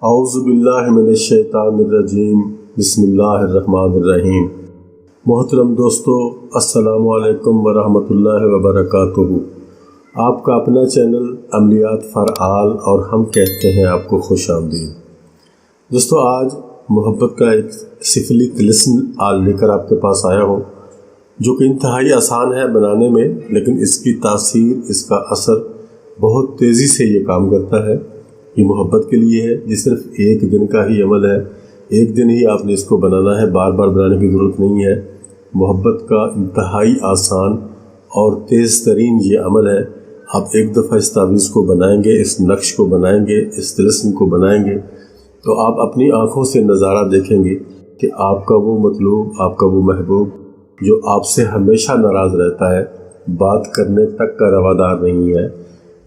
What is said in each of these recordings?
औज़ुबिल्लाहिमिनश्शैतानिर्रजीम बिस्मिल्लाहिर्रहमानिर्रहीम। मोहतरम दोस्तों, अस्सलामु अलैकुम वरहमतुल्लाहि वबरकातुहू। आपका अपना चैनल अमलियात फॉर ऑल और हम कहते हैं आपको खुश आमदीद। दोस्तों, आज मोहब्बत का एक सिफली तिलिस्म आज लेकर आपके पास आया हूँ, जो कि इंतहाई आसान है बनाने में, लेकिन इसकी तासीर, इसका असर बहुत तेज़ी से ये काम करता है। ये मोहब्बत के लिए है, ये सिर्फ एक दिन का ही अमल है। एक दिन ही आपने इसको बनाना है, बार बार बनाने की ज़रूरत नहीं है। मोहब्बत का इंतहाई आसान और तेज़ तरीन ये अमल है। आप एक दफ़ा इस तावीज़ को बनाएंगे, इस नक्श को बनाएंगे, इस तिलिस्म को बनाएंगे, तो आप अपनी आँखों से नज़ारा देखेंगे कि आपका वो मतलूब, आपका वो महबूब जो आपसे हमेशा नाराज़ रहता है, बात करने तक का रवादार नहीं है,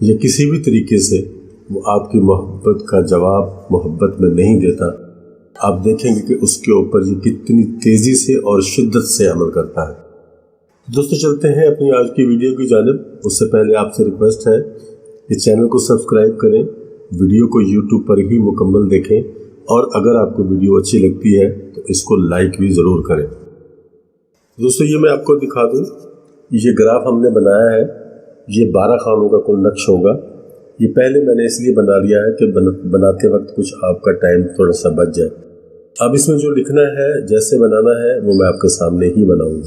या किसी भी तरीके से वो आपकी मोहब्बत का जवाब मोहब्बत में नहीं देता, आप देखेंगे कि उसके ऊपर ये कितनी तेज़ी से और शिद्दत से अमल करता है। दोस्तों, चलते हैं अपनी आज की वीडियो की जानिब। उससे पहले आपसे रिक्वेस्ट है कि चैनल को सब्सक्राइब करें, वीडियो को यूट्यूब पर ही मुकम्मल देखें, और अगर आपको वीडियो अच्छी लगती है तो इसको लाइक भी ज़रूर करें। दोस्तों, ये मैं आपको दिखा दूँ, ये ग्राफ हमने बनाया है, ये 12 खानों का कुल नक्श होगा। ये पहले मैंने इसलिए बना लिया है कि बनाते वक्त कुछ आपका टाइम थोड़ा सा बच जाए। अब इसमें जो लिखना है, जैसे बनाना है, वो मैं आपके सामने ही बनाऊंगा।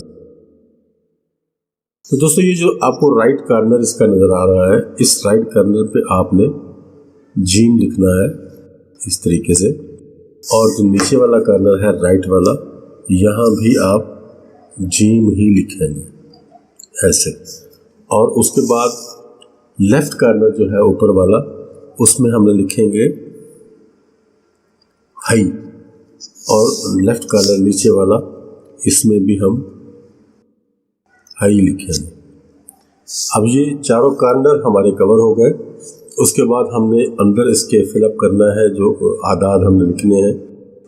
तो दोस्तों, ये जो आपको राइट कार्नर इसका नज़र आ रहा है, इस राइट कार्नर पे आपने जीम लिखना है इस तरीके से, और जो नीचे वाला कार्नर है राइट वाला, यहाँ भी आप जीम ही लिखेंगे ऐसे। और उसके बाद लेफ़्ट कार्नर जो है ऊपर वाला, उसमें हमने लिखेंगे हाई, और लेफ़्ट कार्नर नीचे वाला, इसमें भी हम हाई लिखेंगे। अब ये चारों कार्नर हमारे कवर हो गए। उसके बाद हमने अंदर इसके फिलअप करना है, जो आदाद हमने लिखने हैं।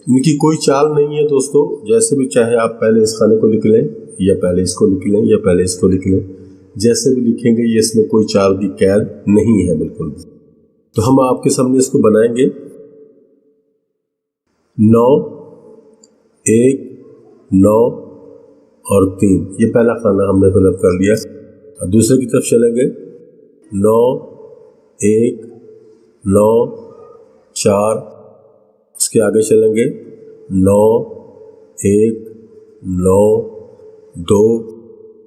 इनकी कोई चाल नहीं है दोस्तों, जैसे भी चाहे आप पहले इस खाने को लिख लें, या पहले इसको लिख लें, या पहले इसको लिख लें, जैसे भी लिखेंगे ये इसमें कोई चाल की कैद नहीं है बिल्कुल भी। तो हम आपके सामने इसको बनाएंगे। 9, 1, 9 और 3, ये पहला खाना हमने फिलअप कर लिया। और दूसरे की तरफ चलेंगे, 9, 1, 9, 4, उसके आगे चलेंगे 9, 1, 9, 2,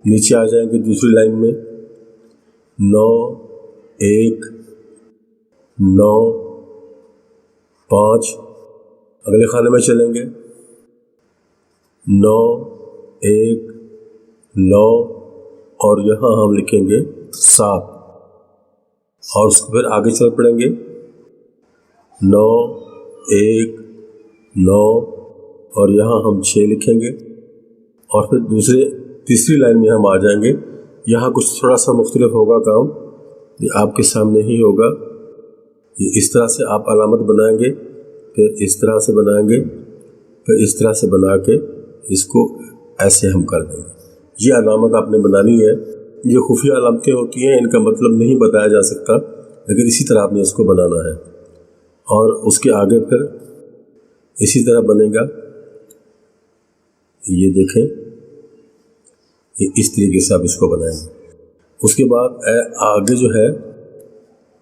नीचे आ जाएंगे दूसरी लाइन में 9, 1, 9, 5, अगले खाने में चलेंगे 9, 1, 9, और यहाँ हम लिखेंगे 7, और उसको फिर आगे चल पड़ेंगे 9, 1, 9, और यहाँ हम 6 लिखेंगे, और फिर तीसरी लाइन में हम आ जाएंगे। यहाँ कुछ थोड़ा सा मुख्तलिफ होगा काम, ये आपके सामने ही होगा। ये इस तरह से आप अलामत बनाएंगे, फिर इस तरह से बनाएंगे, फिर इस तरह से बना के इसको ऐसे हम कर देंगे। ये अलामत आपने बनानी है। ये खुफिया अलामतें होती हैं, इनका मतलब नहीं बताया जा सकता, लेकिन इसी तरह आपने इसको बनाना है। और उसके आगे फिर इसी तरह बनेगा। ये देखें, ये इस तरीके से आप इसको बनाएंगे। उसके बाद आगे जो है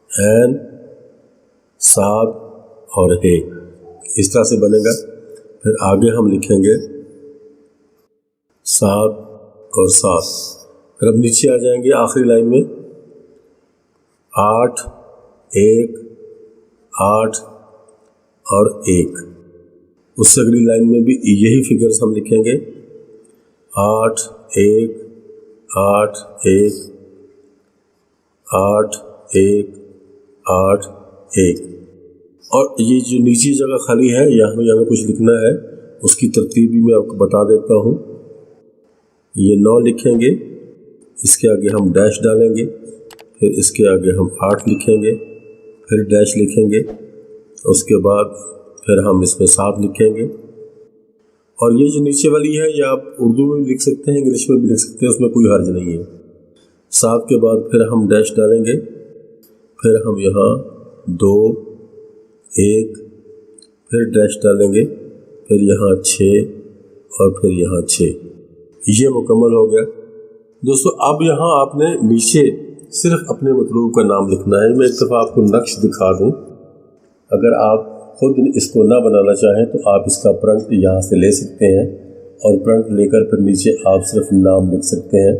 एन, 7 और 1, इस तरह से बनेगा। फिर आगे हम लिखेंगे 7 और 7। फिर अब नीचे आ जाएंगे आखिरी लाइन में 8, 1, 8 और 1। उससे अगली लाइन में भी यही फिगर्स हम लिखेंगे 8, 1, 8, 1, 8, 1, 8, 1। और ये जो नीचे जगह खाली है, यहाँ कुछ लिखना है, उसकी तरतीब भी मैं आपको बता देता हूँ। ये 9 लिखेंगे, इसके आगे हम डैश डालेंगे, फिर इसके आगे हम 8 लिखेंगे, फिर डैश लिखेंगे, उसके बाद फिर हम इसमें 7 लिखेंगे। और ये जो नीचे वाली है, ये आप उर्दू में भी लिख सकते हैं, इंग्लिश में भी लिख सकते हैं, उसमें कोई हर्ज नहीं है। 7 के बाद फिर हम डैश डालेंगे, फिर हम यहाँ 2, 1, फिर डैश डालेंगे, फिर यहाँ 6 और फिर यहाँ 6। ये मुकम्मल हो गया। दोस्तों अब यहाँ आपने नीचे सिर्फ अपने मतलूब का नाम लिखना है। मैं एक दफ़ा आपको नक्श दिखा दूँ। अगर आप खुद इसको ना बनाना चाहें तो आप इसका प्रिंट यहाँ से ले सकते हैं और प्रिंट लेकर फिर नीचे आप सिर्फ नाम लिख सकते हैं।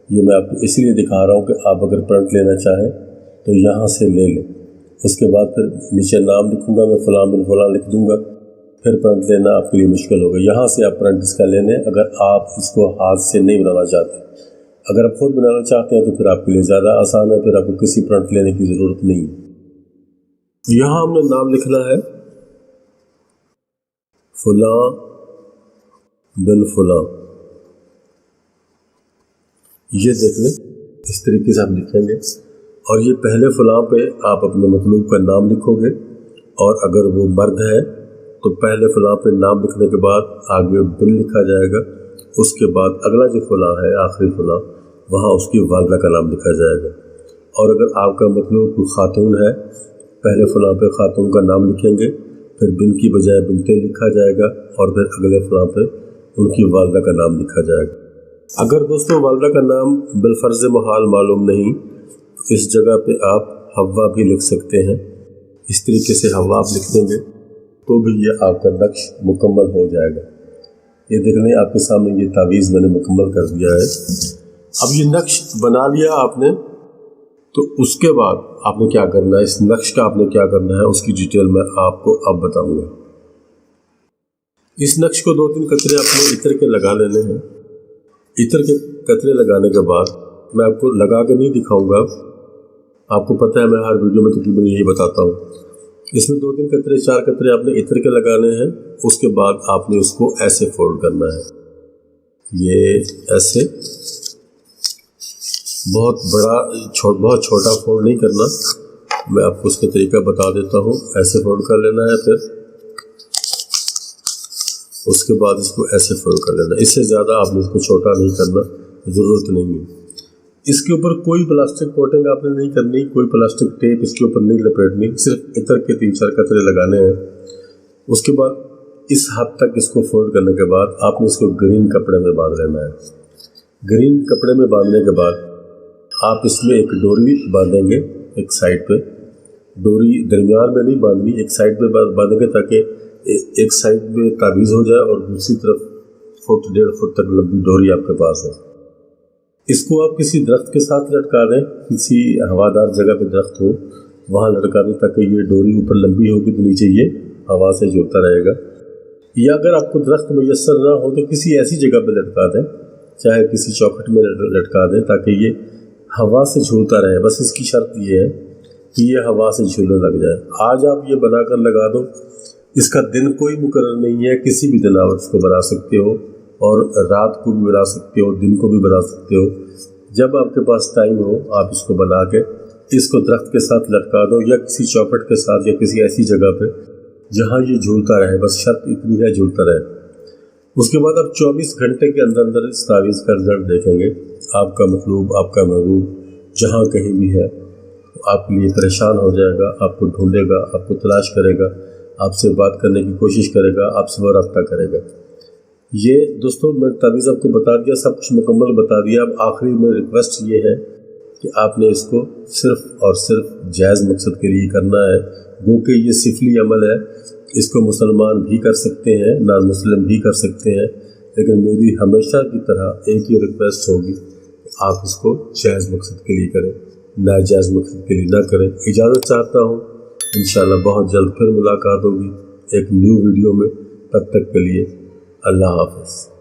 ये मैं आपको इसलिए दिखा रहा हूँ कि आप अगर प्रिंट लेना चाहें तो यहाँ से ले लें। उसके बाद फिर नीचे नाम लिखूँगा, मैं फ़लाँ बिन फ़लाँ लिख दूँगा, फिर प्रिंट लेना आपके लिए मुश्किल होगा। यहाँ से आप प्रिंट इसका ले लें अगर आप इसको हाथ से नहीं बनाना चाहते। अगर आप खुद बनाना चाहते हैं तो फिर आपके लिए ज़्यादा आसान है, फिर आपको किसी प्रिंट लेने की ज़रूरत नहीं है। यहाँ हमने नाम लिखना है फ़लाँ बिन फ़लाँ। ये देख लें, इस तरीके से हम लिखेंगे और ये पहले फ़लाँ पे आप अपने मतलूब का नाम लिखोगे और अगर वो मर्द है तो पहले फ़लाँ पे नाम लिखने के बाद आगे बिन लिखा जाएगा। उसके बाद अगला जो फ़लाँ है, आखिरी फ़लाँ, वहाँ उसकी वालिदा का नाम लिखा जाएगा। और अगर आपका मतलूब खातून है, पहले फ़लाँ पे खातून का नाम लिखेंगे, फिर बिन की बजाय बिनते लिखा जाएगा और फिर अगले फ़लाँ पे उनकी वालिदा का नाम लिखा जाएगा। अगर दोस्तों वालिदा का नाम बिलफ़र्ज़ मुहाल मालूम नहीं तो इस जगह पे आप हव्वा भी लिख सकते हैं। इस तरीके से हव्वा आप लिख देंगे तो भी ये आपका नक्श मुकम्मल हो जाएगा। ये देख लें, आपके सामने ये तावीज़ मैंने मुकम्मल कर दिया है। अब ये नक्श बना लिया आपने, तो उसके बाद आपने क्या करना है, इस नक्श का आपने क्या करना है उसकी डिटेल मैं आपको अब बताऊंगा। इस नक्श को 2-3 कतरे आपने इत्र के लगा लेने हैं। इत्र के कतरे लगाने के बाद मैं आपको लगा के नहीं दिखाऊंगा, आपको पता है मैं हर वीडियो में तकरीबन यही बताता हूँ। इसमें 2-3 कतरे 4 कतरे आपने इत्र के लगाने हैं। उसके बाद आपने उसको ऐसे फोल्ड करना है, ये ऐसे, बहुत बहुत छोटा फोल्ड नहीं करना। मैं आपको उसका तरीका बता देता हूँ। ऐसे फोल्ड कर लेना है, फिर उसके बाद इसको ऐसे फोल्ड कर लेना। इससे ज़्यादा आपने इसको छोटा नहीं करना, ज़रूरत नहीं है। इसके ऊपर कोई प्लास्टिक कोटिंग आपने नहीं करनी, कोई प्लास्टिक टेप इसके ऊपर नहीं लपेटनी, सिर्फ इत्र के 3-4 कतरे लगाने हैं। उसके बाद इस हद तक इसको फोल्ड करने के बाद आपने इसको ग्रीन कपड़े में बांध लेना है। ग्रीन कपड़े में बांधने के बाद आप इसमें एक डोरी बांधेंगे, एक साइड पे। डोरी दरमियान में नहीं बांधनी, एक साइड पे बांधेंगे ताकि एक साइड में तावीज़ हो जाए और दूसरी तरफ 1.5 फुट तक लंबी डोरी आपके पास है। इसको आप किसी दरख्त के साथ लटका दें, किसी हवादार जगह पे दरख्त हो वहाँ लटका दें ताकि ये डोरी ऊपर लंबी होगी तो नीचे ये हवा से झूलता रहेगा। या अगर आपको दरख्त मुयस्सर ना हो तो किसी ऐसी जगह पे लटका दें, चाहे किसी चौखट में लटका दें ताकि ये हवा से झूलता रहे। बस इसकी शर्त ये है कि ये हवा से झूलने लग जाए। आज आप ये बनाकर लगा दो, इसका दिन कोई मुकर्रर नहीं है, किसी भी दिन आप इसको बना सकते हो और रात को भी बना सकते हो, दिन को भी बना सकते हो। जब आपके पास टाइम हो आप इसको बना के इसको दरख्त के साथ लटका दो या किसी चौखट के साथ या किसी ऐसी जगह पे जहाँ ये झूलता रहे। बस शर्त इतनी है, झूलता रहे। उसके बाद आप 24 घंटे के अंदर अंदर इस तावीज़ का रिजल्ट देखेंगे। आपका मतलूब, आपका महबूब जहाँ कहीं भी है आपके लिए परेशान हो जाएगा, आपको ढूंढेगा, आपको तलाश करेगा, आपसे बात करने की कोशिश करेगा, आपसे रब्ता करेगा। ये दोस्तों मैं तावीज़ आपको बता दिया, सब कुछ मुकम्मल बता दिया। अब आखिरी में रिक्वेस्ट ये है कि आपने इसको सिर्फ़ और सिर्फ जायज़ मकसद के लिए करना है। गो कि ये सिफली अमल है, इसको मुसलमान भी कर सकते हैं, नान मुस्लिम भी कर सकते हैं, लेकिन मेरी हमेशा की तरह एक ही रिक्वेस्ट होगी कि आप इसको जायज़ मकसद के लिए करें, नाजायज़ मकसद के लिए ना करें। इजाज़त चाहता हूँ, इंशाल्लाह बहुत जल्द फिर मुलाकात होगी एक न्यू वीडियो में। तब तक के लिए अल्लाह हाफ़िज़।